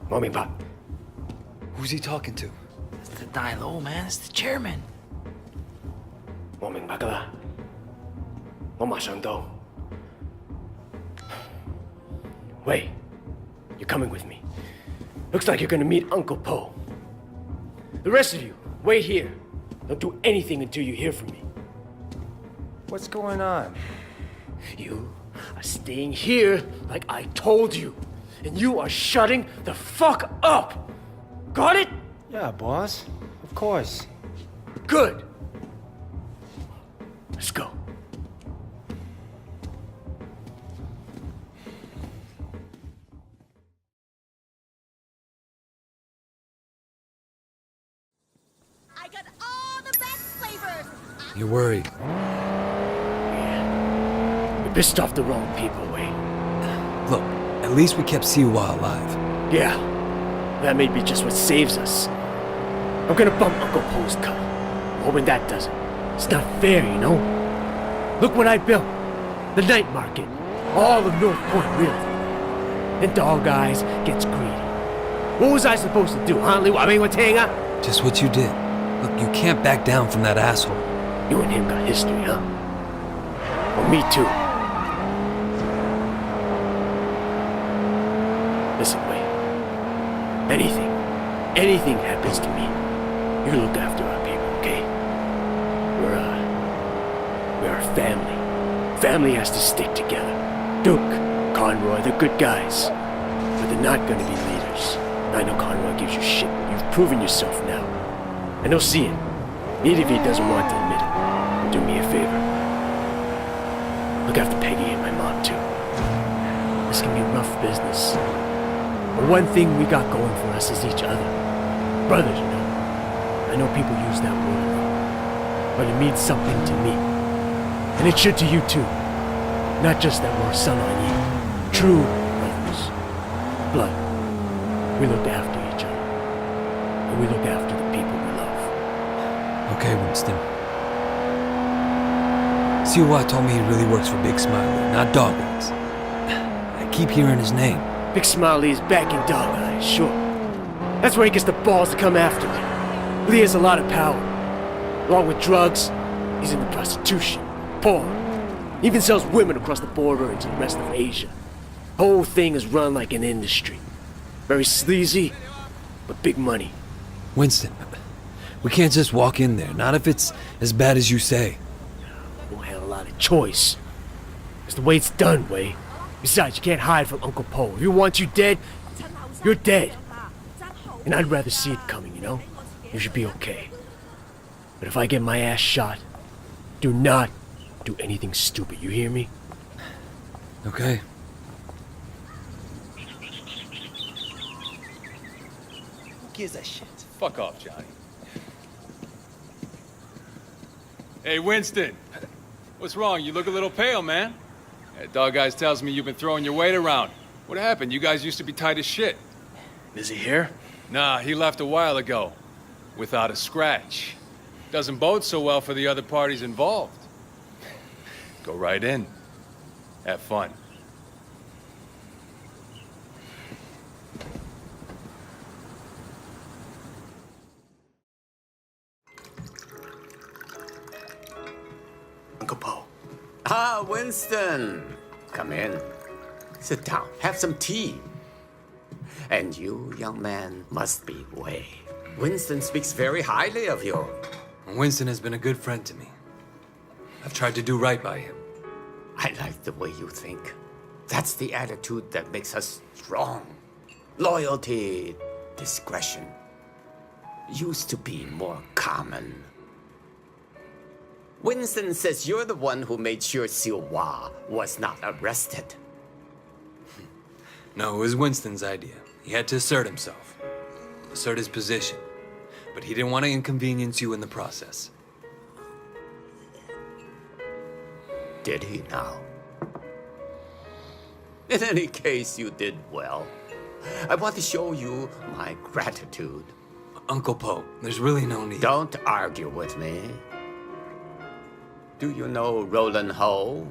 Mommy Pop. Who's he talking to? It's the Dai-Lo, man. It's the chairman. Mommy Bagala. Mama Shando. Wait. You're coming with me. Looks like you're gonna meet Uncle Po. The rest of you, wait here. Don't do anything until you hear from me. What's going on? You are staying here like I told you. And you are shutting the fuck up! Got it? Yeah, boss. Of course. Good. Let's go. I got all the best flavors. You're worried. Yeah. You pissed off the wrong people, Wade. Look, at least we kept Siwa alive. Yeah. That may be just what saves us. I'm gonna bump Uncle Po's cut. Hoping that does it. It's not fair, you know? Look what I built. The night market. All of North Point, really. Then Dog Eyes gets greedy. What was I supposed to do, huh, Liu? I mean, what Tanga? Just what you did. Look, you can't back down from that asshole. You and him got history, huh? Well, me too. Listen, Wade. Anything happens to me, you look after our people, okay? We're a family. Family has to stick together. Duke, Conroy, they're good guys. But they're not gonna be leaders. I know Conroy gives you shit. You've proven yourself now. And he'll see it. Even if he doesn't want to admit it. Do me a favor. Look after Peggy and my mom, too. This can be rough business. But one thing we got going for us is each other. Brothers, you know. I know people use that word wrong, but it means something to me. And it should to you, too. Not just that we're son on you. True brothers. Blood. We look after each other. And we look after the people we love. Okay, Winston. Siwa told me he really works for Big Smiley, not Dog Eyes. I keep hearing his name. Big Smiley is back in Dog Eyes, sure. That's where he gets the balls to come after me. Lee has a lot of power. Along with drugs, he's into prostitution, porn. He even sells women across the border into the rest of Asia. The whole thing is run like an industry. Very sleazy, but big money. Winston, we can't just walk in there, not if it's as bad as you say. We won't have a lot of choice. It's the way it's done, Wei. Besides, you can't hide from Uncle Po. If he wants you dead, you're dead. And I'd rather see it coming, you know? You should be okay. But if I get my ass shot, do not do anything stupid, you hear me? Okay. Who gives a shit? Fuck off, Johnny. Hey, Winston. What's wrong? You look a little pale, man. That Dog Eyes tells me you've been throwing your weight around. What happened? You guys used to be tight as shit. Is he here? Nah, he left a while ago. Without a scratch. Doesn't bode so well for the other parties involved. Go right in. Have fun. Uncle Po. Ah, Winston. Come in. Sit down. Have some tea. And you, young man, must be Wei. Winston speaks very highly of you. Winston has been a good friend to me. I've tried to do right by him. I like the way you think. That's the attitude that makes us strong. Loyalty, discretion. Used to be more common. Winston says you're the one who made sure Siwa was not arrested. No, it was Winston's idea. He had to assert himself. Assert his position. But he didn't want to inconvenience you in the process. Did he now? In any case, you did well. I want to show you my gratitude. Uncle Po, there's really no need. Don't argue with me. Do you know Roland Ho?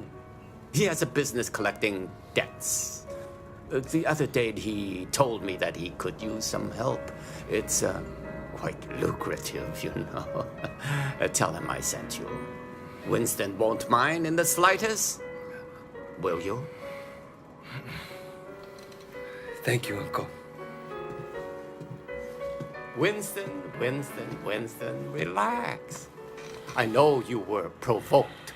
He has a business collecting debts. The other day he told me that he could use some help. It's quite lucrative, you know. Tell him I sent you. Winston won't mind in the slightest. Will you? Thank you, Uncle. Winston, relax. I know you were provoked.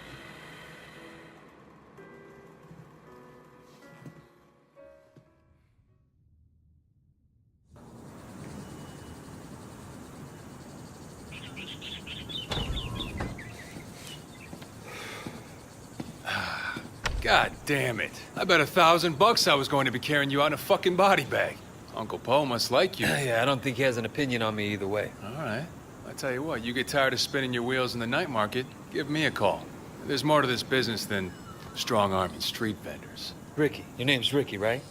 God damn it. I bet $1,000 I was going to be carrying you out in a fucking body bag. Uncle Poe must like you. Yeah, I don't think he has an opinion on me either way. All right. I tell you what, you get tired of spinning your wheels in the night market, give me a call. There's more to this business than strong-arming street vendors. Ricky. Your name's Ricky, right?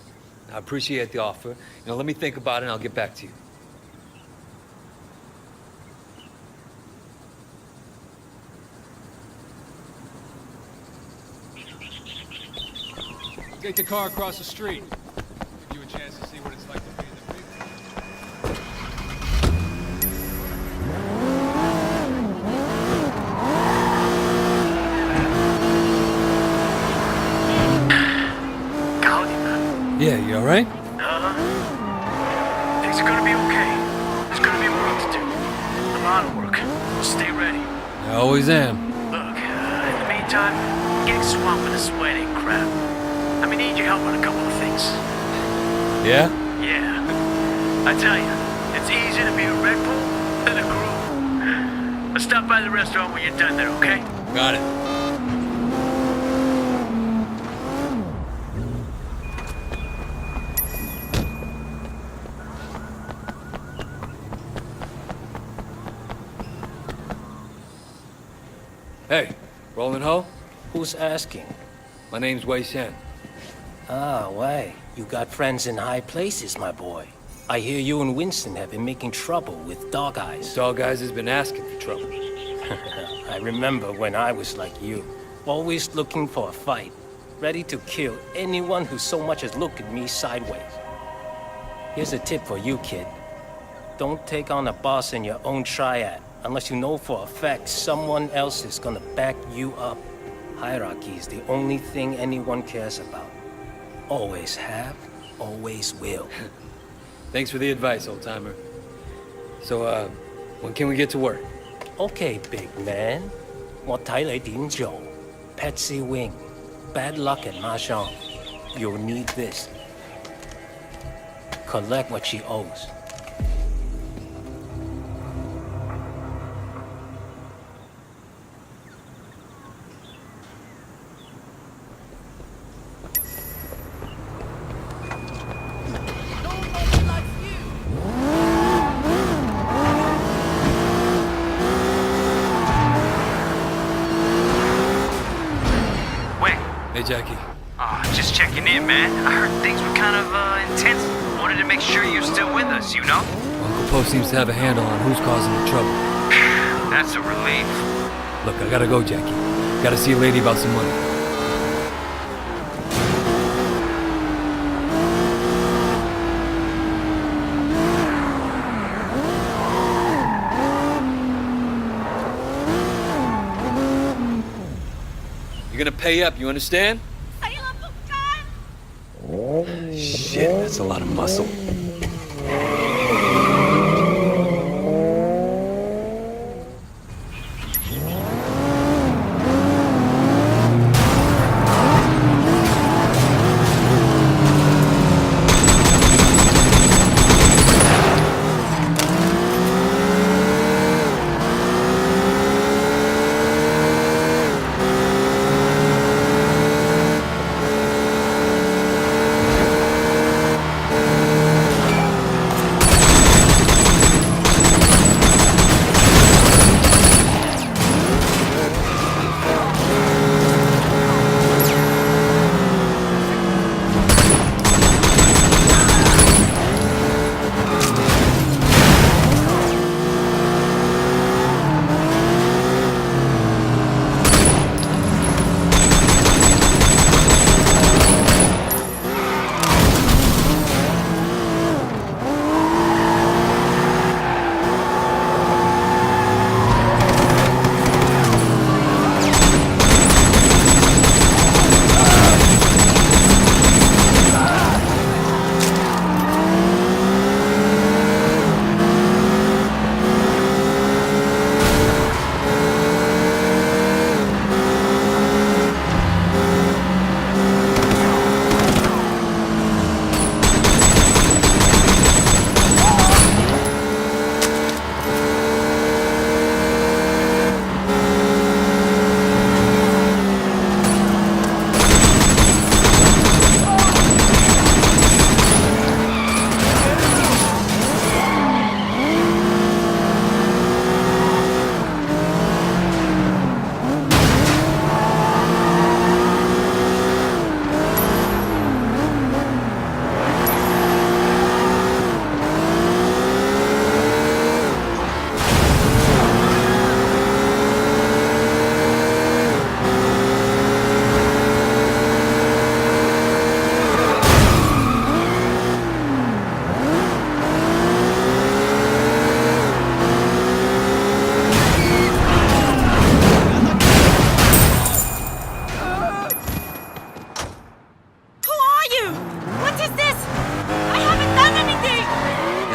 I appreciate the offer. You know, let me think about it and I'll get back to you. Take the car across the street. Give you a chance to see what it's like to be in the big... Yeah, you all right? Things are gonna be okay. There's gonna be work to do. A lot of work. Stay ready. I always am. Look, in the meantime, getting swamped with the sweat ain't crap. I mean, need your help on a couple of things. Yeah? Yeah. I tell you, it's easier to be a Red Bull than a groom. Let's stop by the restaurant when you're done there, okay? Got it. Hey, Roland Ho? Who's asking? My name's Wei Shen. Ah, Wei. You got friends in high places, my boy. I hear you and Winston have been making trouble with Dog Eyes. Dog Eyes has been asking for trouble. I remember when I was like you, always looking for a fight, ready to kill anyone who so much as looked at me sideways. Here's a tip for you, kid. Don't take on a boss in your own triad unless you know for a fact someone else is gonna back you up. Hierarchy is the only thing anyone cares about. Always have, always will. Thanks for the advice, old-timer. So, when can we get to work? Okay, big man. 我睇你點做. Patsy Wing. Bad luck at Mahjong. You'll need this. Collect what she owes. Nobody likes you. Wait. Hey, Jackie. Just checking in, man. I heard things were kind of intense. Wanted to make sure you're still with us, you know? Uncle Poe seems to have a handle on who's causing the trouble. That's a relief. Look, I gotta go, Jackie. Gotta see a lady about some money. You're gonna pay up, you understand? Sailor Bukan! Shit, that's a lot of muscle.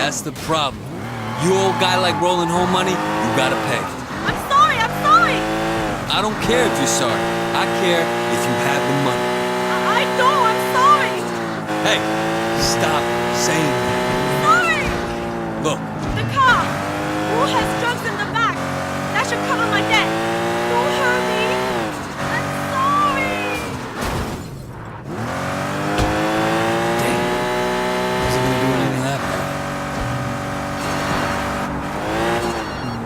That's the problem. You old guy like rolling home money, you gotta pay. I'm sorry, I'm sorry! I don't care if you're sorry. I care if you have the money. I know, I'm sorry! Hey, stop saying that. Sorry! Look, The car! Who has drugs in the back? That should cover my debt. Don't hurt me! I'm sorry! damn. Wasn't gonna do anything that bad.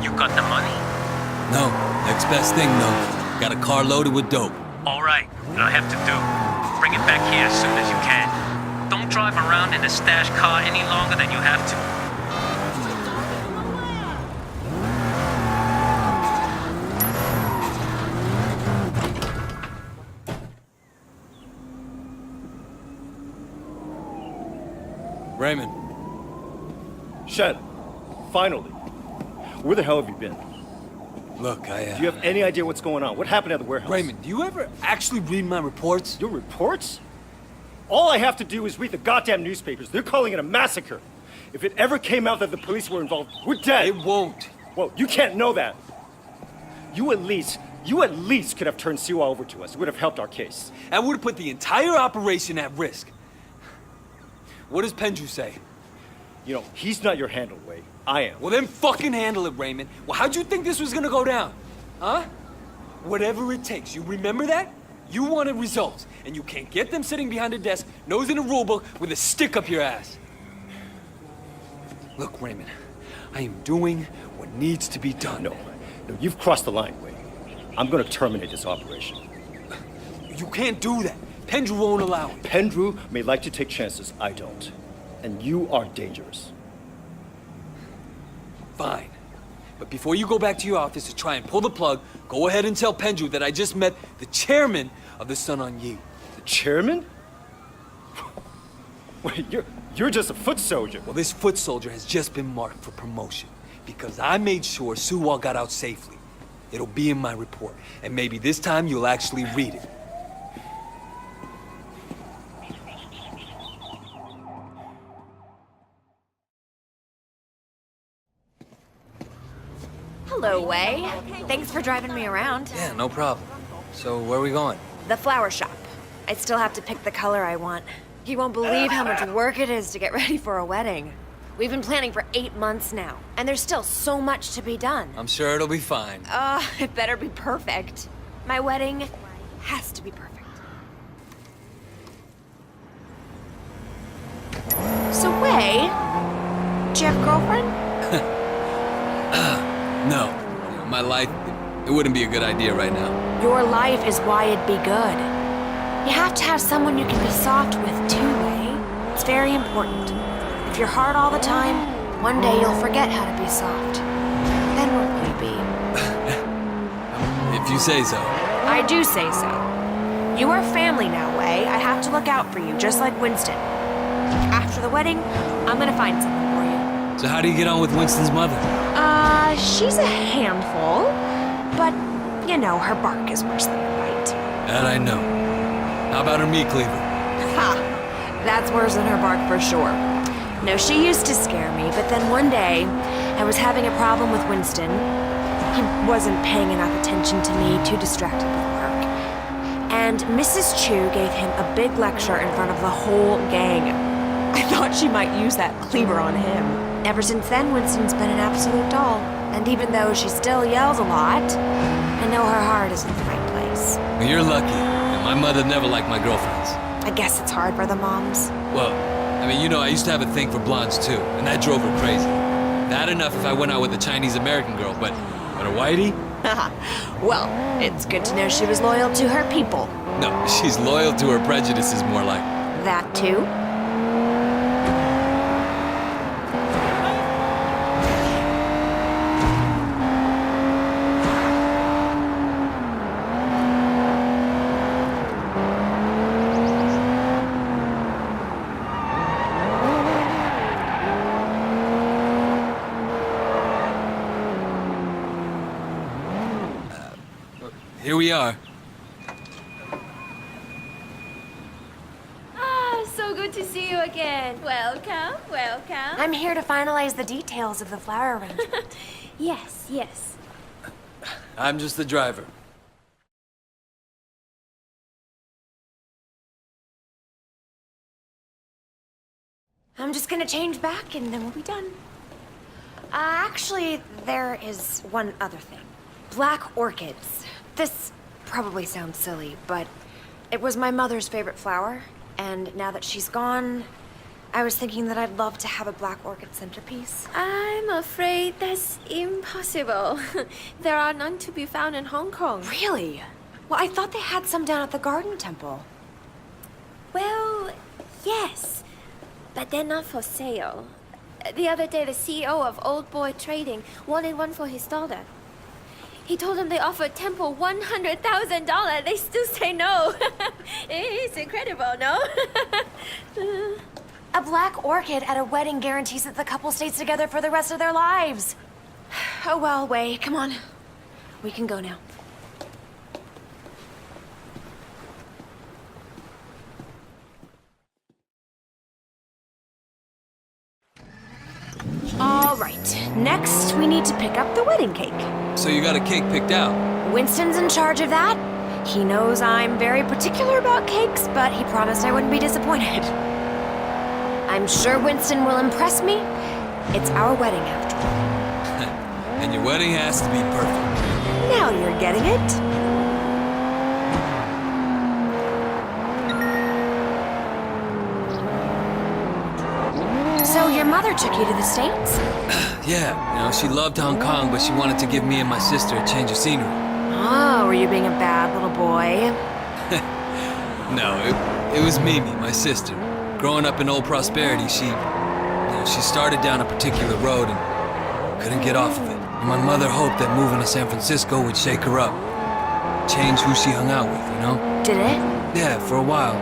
You got the money? No, next best thing though. Got a car loaded with dope. All right, what I have to do, bring it back here as soon as you can. Don't drive around in the stash car any longer than you have to. Raymond, Shen, finally. Where the hell have you been? look, Do you have any idea what's going on? What happened at the warehouse? Raymond, do you ever actually read my reports? Your reports? All I have to do is read the goddamn newspapers. They're calling it a massacre. If it ever came out that the police were involved, we're dead. It won't. Well, you can't know that. You at least could have turned Siwa over to us. It would have helped our case. That would have put the entire operation at risk. What does Pendrew say? You know, he's not your handle, Wei. I am. Well, then fucking handle it, Raymond. Well, how'd you think this was gonna go down? Huh? Whatever it takes. You remember that? You wanted results, and you can't get them sitting behind a desk, nose in a rulebook, with a stick up your ass. Look, Raymond, I am doing what needs to be done. No, you've crossed the line, Wei. I'm gonna terminate this operation. You can't do that. Pendrew won't allow it. Pendrew may like to take chances, I don't. And you are dangerous. Fine. But before you go back to your office to try and pull the plug, go ahead and tell Pendrew that I just met the chairman of the Sun On Yee. The chairman? Wait, you're just a foot soldier. Well, this foot soldier has just been marked for promotion because I made sure Suwa got out safely. It'll be in my report, and maybe this time you'll actually read it. Hello, Wei. Thanks for driving me around. Yeah, no problem. So, where are we going? The flower shop. I still have to pick the color I want. You won't believe how much work it is to get ready for a wedding. We've been planning for 8 months now, and there's still so much to be done. I'm sure it'll be fine. It better be perfect. My wedding has to be perfect. So, Wei, do you have a girlfriend? No. My life, it wouldn't be a good idea right now. Your life is why it'd be good. You have to have someone you can be soft with too, Wei. It's very important. If you're hard all the time, one day you'll forget how to be soft. Then what will you be? If you say so. I do say so. You are family now, Wei. I have to look out for you, just like Winston. After the wedding, I'm gonna find someone for you. So how do you get on with Winston's mother? She's a handful, but, you know, her bark is worse than her bite. That I know. How about her meat cleaver? Ha! That's worse than her bark for sure. No, she used to scare me, but then one day, I was having a problem with Winston. He wasn't paying enough attention to me, too distracted with work. And Mrs. Chu gave him a big lecture in front of the whole gang. I thought she might use that cleaver on him. Ever since then, Winston's been an absolute doll. And even though she still yells a lot, I know her heart is in the right place. Well, you're lucky. And my mother never liked my girlfriends. I guess it's hard for the moms. Well, I mean, you know, I used to have a thing for blondes too, and that drove her crazy. Bad enough if I went out with a Chinese-American girl, but a whitey? Well, it's good to know she was loyal to her people. No, she's loyal to her prejudices more like. That too? Here we are. So good good to see you again. Welcome, welcome. I'm here to finalize the details of the flower arrangement. Yes, yes. I'm just the driver. I'm just gonna change back and then we'll be done. Actually, there is one other thing. Black orchids. This probably sounds silly, but it was my mother's favorite flower, and now that she's gone, I was thinking that I'd love to have a black orchid centerpiece. I'm afraid that's impossible. There are none to be found in Hong Kong. Really? Well, I thought they had some down at the Garden Temple. Well, yes, but they're not for sale. The other day, the CEO of Old Boy Trading wanted one for his daughter. He told them they offered Temple $100,000. They still say no. It's incredible, no? A black orchid at a wedding guarantees that the couple stays together for the rest of their lives. Oh well, Wei, come on. We can go now. All right, next we need to pick up the wedding cake. So you got a cake picked out? Winston's in charge of that. He knows I'm very particular about cakes, but he promised I wouldn't be disappointed. I'm sure Winston will impress me. It's our wedding after all. And your wedding has to be perfect. Now you're getting it. So your mother took you to the States? Yeah, she loved Hong Kong, but she wanted to give me and my sister a change of scenery. Oh, were you being a bad little boy? No, it was Mimi, my sister. Growing up in Old Prosperity, she started down a particular road and couldn't get off of it. And my mother hoped that moving to San Francisco would shake her up. Change who she hung out with, Did it? Yeah, for a while.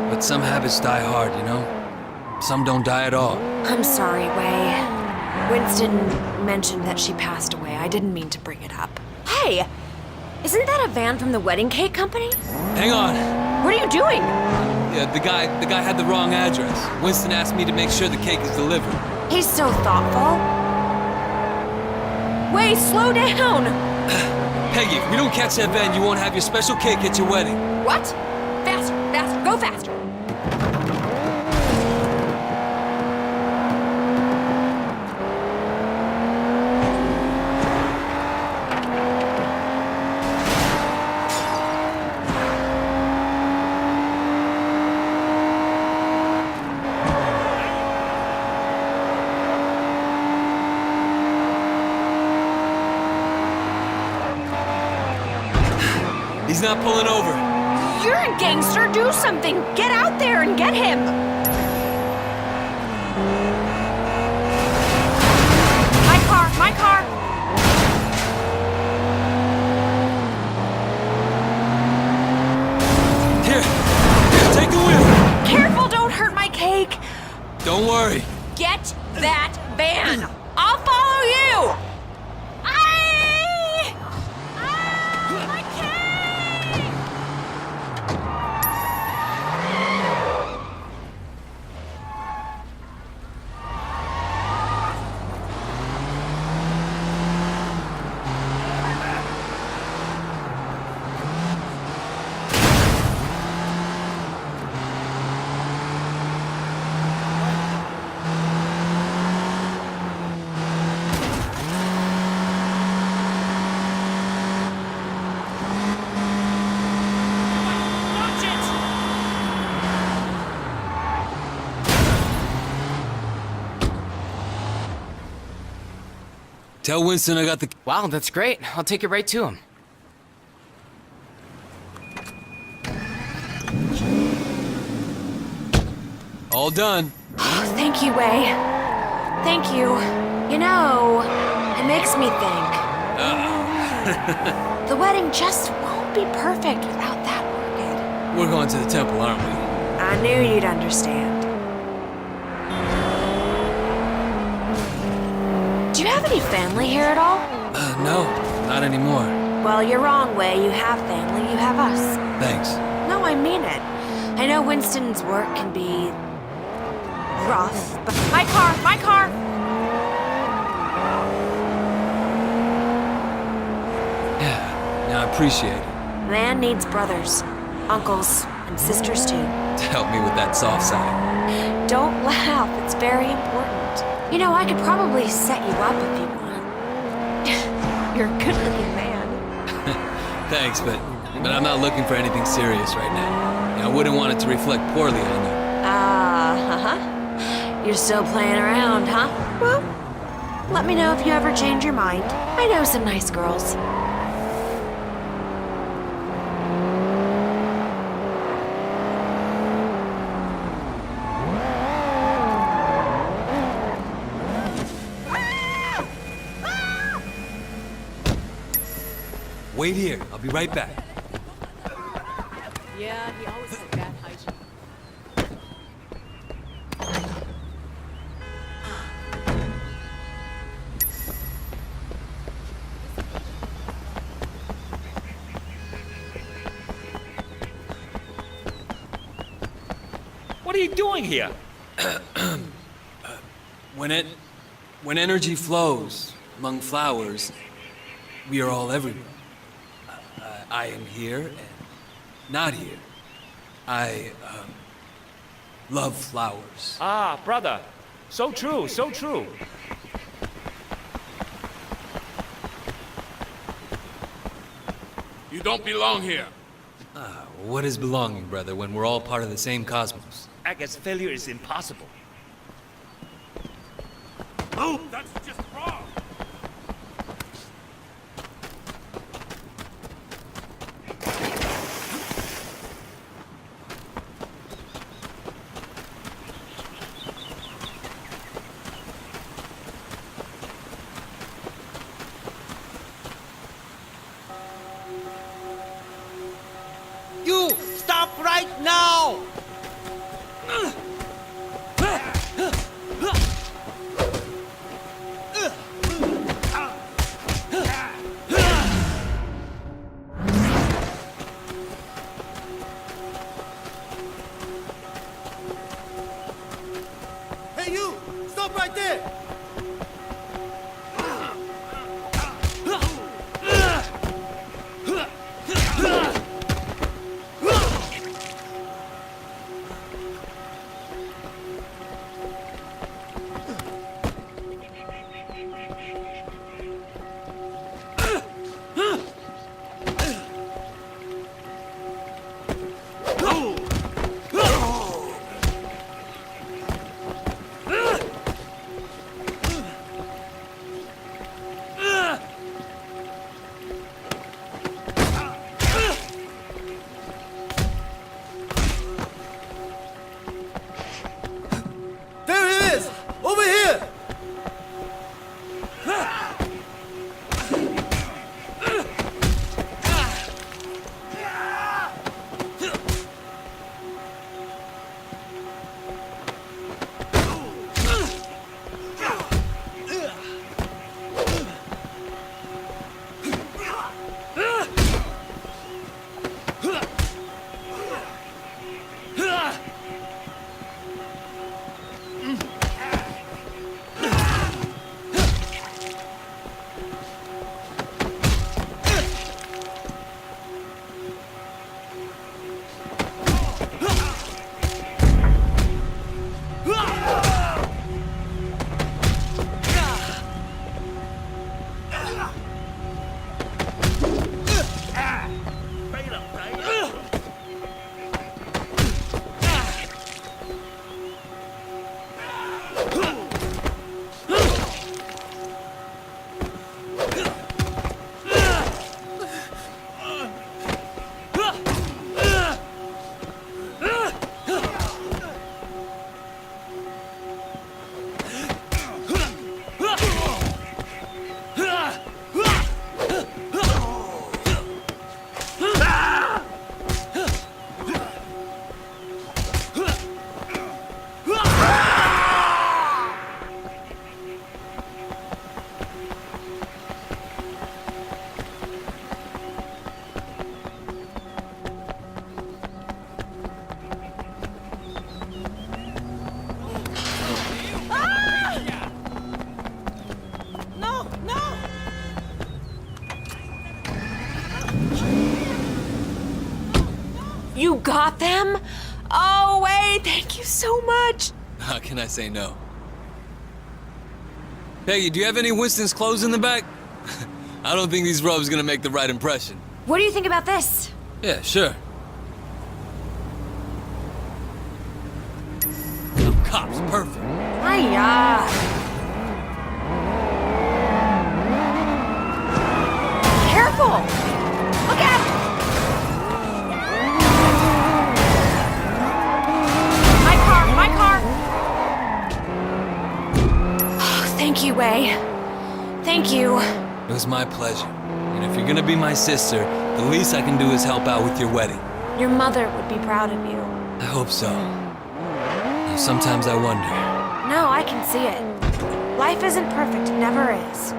But some habits die hard, Some don't die at all. I'm sorry, Wei. Winston mentioned that she passed away. I didn't mean to bring it up. Hey! Isn't that a van from the wedding cake company? Hang on. What are you doing? Yeah, the guy had the wrong address. Winston asked me to make sure the cake is delivered. He's so thoughtful. Wei, slow down! Peggy, if we don't catch that van, you won't have your special cake at your wedding. What? Faster, faster, go faster! He's not pulling over. You're a gangster, do something! Get out there and get him! My car! Here, take the wheel. Careful, don't hurt my cake! Don't worry. Get that van! I'll follow you! My cake! Tell Winston I got the... Wow, that's great. I'll take it right to him. All done. Oh, thank you, Wei. Thank you. It makes me think. The wedding just won't be perfect without that orchid. We're going to the temple, aren't we? I knew you'd understand. Do you have any family here at all? No, not anymore. Well, you're wrong, Wei. You have family. You have us. Thanks. No, I mean it. I know Winston's work can be rough, but my car! Yeah, I appreciate it. Man needs brothers, uncles, and sisters too. To help me with that soft side. Don't laugh, it's very important. You know, I could probably set you up if you want. You're a good-looking man. Thanks, but I'm not looking for anything serious right now. I wouldn't want it to reflect poorly on you. You're still playing around, huh? Well, let me know if you ever change your mind. I know some nice girls. Wait here. I'll be right back. Yeah, he always has bad hygiene. What are you doing here? When energy flows among flowers, we are all everywhere. I am here and not here. I love flowers. Ah, brother. So true, so true. You don't belong here. What is belonging, brother, when we're all part of the same cosmos? I guess failure is impossible. Oh, that's just wrong. You stop right now! Hey, you! Stop right there! got them? Oh, wait, thank you so much. How can I say no? Peggy, do you have any Winston's clothes in the back? I don't think these robes gonna make the right impression. What do you think about this? Yeah, sure. Cops, perfect. Hiya. Careful! Look out! My car! Oh, thank you, Wei. Thank you. It was my pleasure. And if you're gonna be my sister, the least I can do is help out with your wedding. Your mother would be proud of you. I hope so. Sometimes I wonder. No, I can see it. Life isn't perfect, it never is.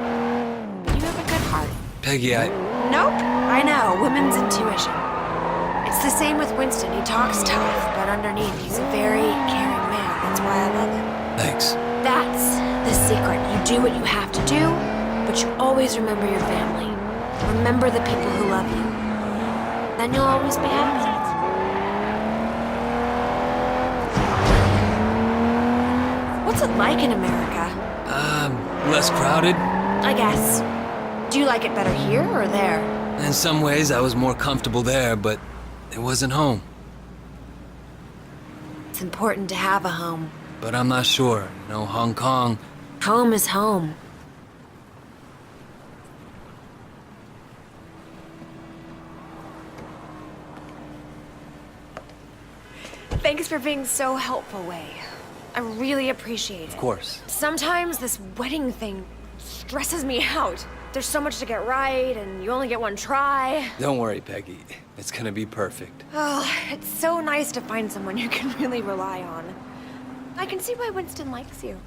But you have a good heart. Peggy, Nope, I know, women's intuition. It's the same with Winston. He talks tough, but underneath he's a very caring man. That's why I love him. Thanks. That's the secret. You do what you have to do, but you always remember your family. Remember the people who love you. Then you'll always be happy. What's it like in America? Less crowded. I guess. Do you like it better here or there? In some ways, I was more comfortable there, but it wasn't home. It's important to have a home. But I'm not sure. You know, Hong Kong. Home is home. Thanks for being so helpful, Wei. I really appreciate it. Of course. Sometimes this wedding thing stresses me out. There's so much to get right, and you only get one try. Don't worry, Peggy. It's gonna be perfect. Oh, it's so nice to find someone you can really rely on. I can see why Winston likes you.